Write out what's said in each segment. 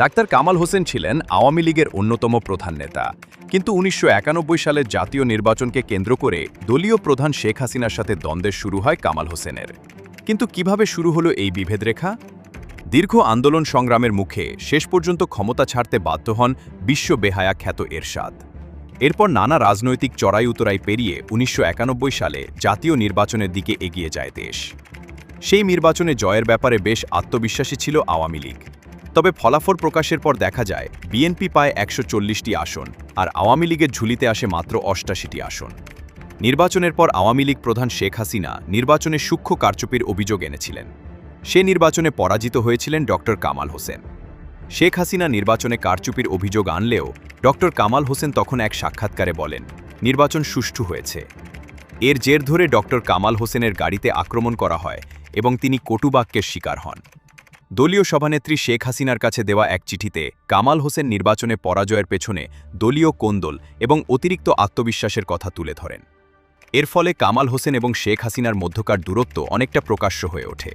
Doctor Kamal Hossain ছিলেন আওয়ামী লীগের অন্যতম প্রধান নেতা, কিন্তু ১৯৯১ সালের জাতীয় নির্বাচনকে কেন্দ্র করে দলীয় প্রধান শেখ হাসিনার সাথে দ্বন্দ্বের শুরু হয় কামাল হোসেনের। কিন্তু কিভাবে শুরু হলো এই বিভেদ রেখা? দীর্ঘ আন্দোলন সংগ্রামের মুখে শেষ পর্যন্ত ক্ষমতা ছাড়তে বাধ্য হন বিশ্ব বেহায়া খ্যাত এরশাদ। এরপর নানা রাজনৈতিক চড়াই উতরাই পেরিয়ে ১৯৯১ সালে জাতীয় নির্বাচনের দিকে এগিয়ে যায় দেশ। সেই নির্বাচনে জয়ের ব্যাপারে বেশ আত্মবিশ্বাসী ছিল আওয়ামী লীগ। তবে ফলাফল প্রকাশের পর দেখা যায় বিএনপি পায় ১৪০টি আসন, আর আওয়ামী লীগের ঝুলিতে আসে মাত্র ৮৮টি আসন। নির্বাচনের পর আওয়ামী লীগ প্রধান শেখ হাসিনা নির্বাচনে সূক্ষ্ম কারচুপির অভিযোগ এনেছিলেন। সে নির্বাচনে পরাজিত হয়েছিলেন ডক্টর কামাল হোসেন। শেখ হাসিনা নির্বাচনে কারচুপির অভিযোগ আনলেও ডক্টর কামাল হোসেন তখন এক সাক্ষাৎকারে বলেন, নির্বাচন সুষ্ঠু হয়েছে। এর জের ধরে ডক্টর কামাল হোসেনের গাড়িতে আক্রমণ করা হয় এবং তিনি কটুবাক্যের শিকার হন। দলীয় সভানেত্রী শেখ হাসিনার কাছে দেওয়া এক চিঠিতে কামাল হোসেন নির্বাচনে পরাজয়ের পেছনে দলীয় কোন্দল এবং অতিরিক্ত আত্মবিশ্বাসের কথা তুলে ধরেন। এর ফলে কামাল হোসেন এবং শেখ হাসিনার মধ্যকার দূরত্ব অনেকটা প্রকাশ্য হয়ে ওঠে।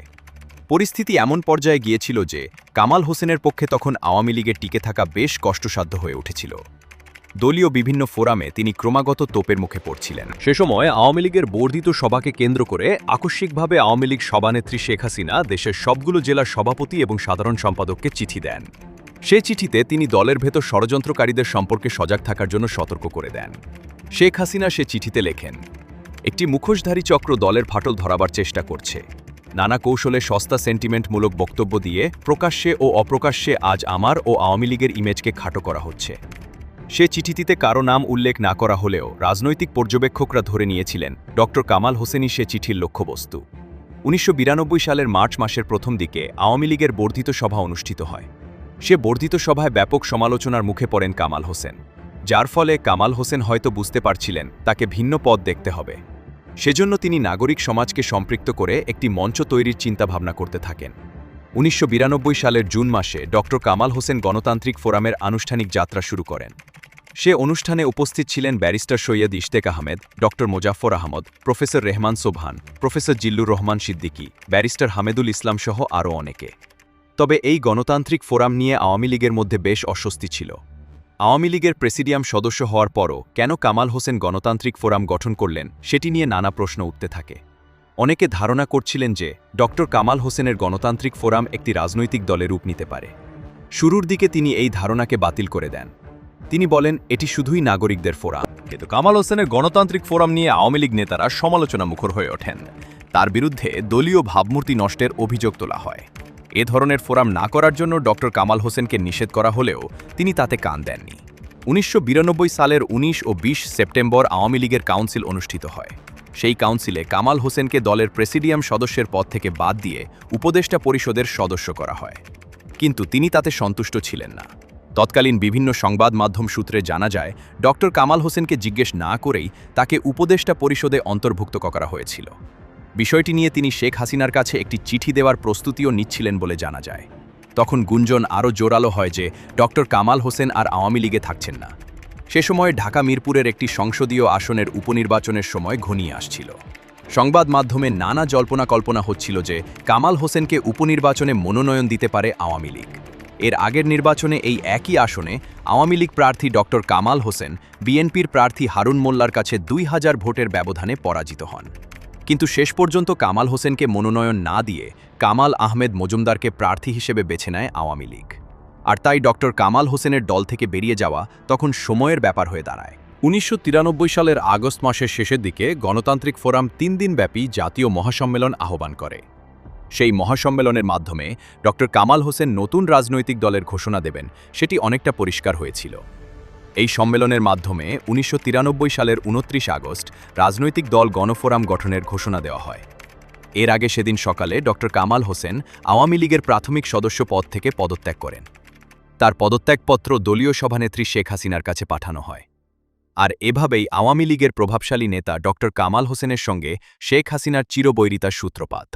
পরিস্থিতি এমন পর্যায়ে গিয়েছিল যে কামাল হোসেনের পক্ষে তখন আওয়ামী লীগের টিকে থাকা বেশ কষ্টসাধ্য হয়ে উঠেছিল। দলীয় বিভিন্ন ফোরামে তিনি ক্রমাগত তোপের মুখে পড়ছিলেন। সে সময় আওয়ামী লীগের বর্ধিত সভাকে কেন্দ্র করে আকস্মিকভাবে আওয়ামী লীগ সভানেত্রী শেখ হাসিনা দেশের সবগুলো জেলার সভাপতি এবং সাধারণ সম্পাদককে চিঠি দেন। সে চিঠিতে তিনি দলের ভেতর ষড়যন্ত্রকারীদের সম্পর্কে সজাগ থাকার জন্য সতর্ক করে দেন। শেখ হাসিনা সে চিঠিতে লেখেন, একটি মুখোশধারী চক্র দলের ফাটল ধরাবার চেষ্টা করছে। নানা কৌশলে সস্তা সেন্টিমেন্টমূলক বক্তব্য দিয়ে প্রকাশ্যে ও অপ্রকাশ্যে আজ আমার ও আওয়ামী লীগের ইমেজকে খাটো করা হচ্ছে। সে চিঠিটিতে কারো নাম উল্লেখ না করা হলেও রাজনৈতিক পর্যবেক্ষকরা ধরে নিয়েছিলেন ডক্টর কামাল হোসেনই সে চিঠির লক্ষ্যবস্তু। ১৯৯২ সালের মার্চ মাসের প্রথম দিকে আওয়ামী লীগের বর্ধিত সভা অনুষ্ঠিত হয়। সে বর্ধিত সভায় ব্যাপক সমালোচনার মুখে পড়েন কামাল হোসেন, যার ফলে কামাল হোসেন হয়তো বুঝতে পারছিলেন তাকে ভিন্ন পথ দেখতে হবে। সেজন্য তিনি নাগরিক সমাজকে সম্পৃক্ত করে একটি মঞ্চ তৈরির চিন্তাভাবনা করতে থাকেন। ১৯৯২ সালের জুন মাসে ডক্টর কামাল হোসেন গণতান্ত্রিক ফোরামের আনুষ্ঠানিক যাত্রা শুরু করেন। সে অনুষ্ঠানে উপস্থিত ছিলেন barrister Syed Ishtiaq Ahmed, doctor Mozaffar Ahmad, professor Rehman Sobhan, professor Zillur Rahman Siddiqui, barrister Hamidul Islam সহ আরও অনেকে। তবে এই গণতান্ত্রিক ফোরাম নিয়ে আওয়ামী লীগের মধ্যে বেশ অস্বস্তি ছিল। আওয়ামী লীগের প্রেসিডিয়াম সদস্য হওয়ার পরও কেন কামাল হোসেন গণতান্ত্রিক ফোরাম গঠন করলেন সেটি নিয়ে নানা প্রশ্ন উঠতে থাকে। অনেকে ধারণা করছিলেন যে ডক্টর কামাল হোসেনের গণতান্ত্রিক ফোরাম একটি রাজনৈতিক দলে রূপ নিতে পারে। শুরুর দিকে তিনি এই ধারণাকে বাতিল করে দেন। তিনি বলেন, এটি শুধুই নাগরিকদের ফোরাম। কিন্তু কামাল হোসেনের গণতান্ত্রিক ফোরাম নিয়ে আওয়ামী লীগ নেতারা সমালোচনা মুখর হয়ে ওঠেন। তার বিরুদ্ধে দলীয় ভাবমূর্তি নষ্টের অভিযোগ তোলা হয়। এ ধরনের ফোরাম না করার জন্য ডক্টর কামাল হোসেনকে নিষেধ করা হলেও তিনি তাতে কান দেননি। ১৯৯২ সালের ১৯ ও ২০ সেপ্টেম্বর আওয়ামী লীগের কাউন্সিল অনুষ্ঠিত হয়। সেই কাউন্সিলে কামাল হোসেনকে দলের প্রেসিডিয়াম সদস্যের পদ থেকে বাদ দিয়ে উপদেষ্টা পরিষদের সদস্য করা হয়। কিন্তু তিনি তাতে সন্তুষ্ট ছিলেন না। তৎকালীন বিভিন্ন সংবাদ মাধ্যম সূত্রে জানা যায় ডক্টর কামাল হোসেনকে জিজ্ঞেস না করেই তাকে উপদেষ্টা পরিষদে অন্তর্ভুক্ত করা হয়েছিল। বিষয়টি নিয়ে তিনি শেখ হাসিনার কাছে একটি চিঠি দেওয়ার প্রস্তুতিও নিচ্ছিলেন বলে জানা যায়। তখন গুঞ্জন আরও জোরালো হয় যে ডক্টর কামাল হোসেন আর আওয়ামী লীগে থাকছেন না। সে সময় ঢাকা মিরপুরের একটি সংসদীয় আসনের উপনির্বাচনের সময় ঘনিয়ে আসছিল। সংবাদ মাধ্যমে নানা জল্পনা কল্পনা হচ্ছিল যে কামাল হোসেনকে উপনির্বাচনে মনোনয়ন দিতে পারে আওয়ামী লীগ। এর আগের নির্বাচনে এই একই আসনে আওয়ামী লীগ প্রার্থী ডক্টর কামাল হোসেন বিএনপির প্রার্থী হারুন মোল্লার কাছে ২০০০ ভোটের ব্যবধানে পরাজিত হন। কিন্তু শেষ পর্যন্ত কামাল হোসেনকে মনোনয়ন না দিয়ে কামাল আহমেদ মজুমদারকে প্রার্থী হিসেবে বেছে নেয় আওয়ামী লীগ। আর তাই ডক্টর কামাল হোসেনের দল থেকে বেরিয়ে যাওয়া তখন সময়ের ব্যাপার হয়ে দাঁড়ায়। ১৯৯৩ সালের আগস্ট মাসের শেষের দিকে গণতান্ত্রিক ফোরাম ৩ দিনব্যাপী জাতীয় মহাসম্মেলন আহ্বান করে। সেই মহাসম্মেলনের মাধ্যমে ডক্টর কামাল হোসেন নতুন রাজনৈতিক দলের ঘোষণা দেবেন সেটি অনেকটা পরিষ্কার হয়েছিল। এই সম্মেলনের মাধ্যমে ১৯৯৩ সালের ২৯ আগস্ট রাজনৈতিক দল গণফোরাম গঠনের ঘোষণা দেওয়া হয়। এর আগে সেদিন সকালে ডক্টর কামাল হোসেন আওয়ামী লীগের প্রাথমিক সদস্য পদ থেকে পদত্যাগ করেন। তার পদত্যাগপত্র দলীয় সভানেত্রী শেখ হাসিনার কাছে পাঠানো হয়। আর এভাবেই আওয়ামী লীগের প্রভাবশালী নেতা ডক্টর কামাল হোসেনের সঙ্গে শেখ হাসিনার চিরবৈরিতার সূত্রপাত।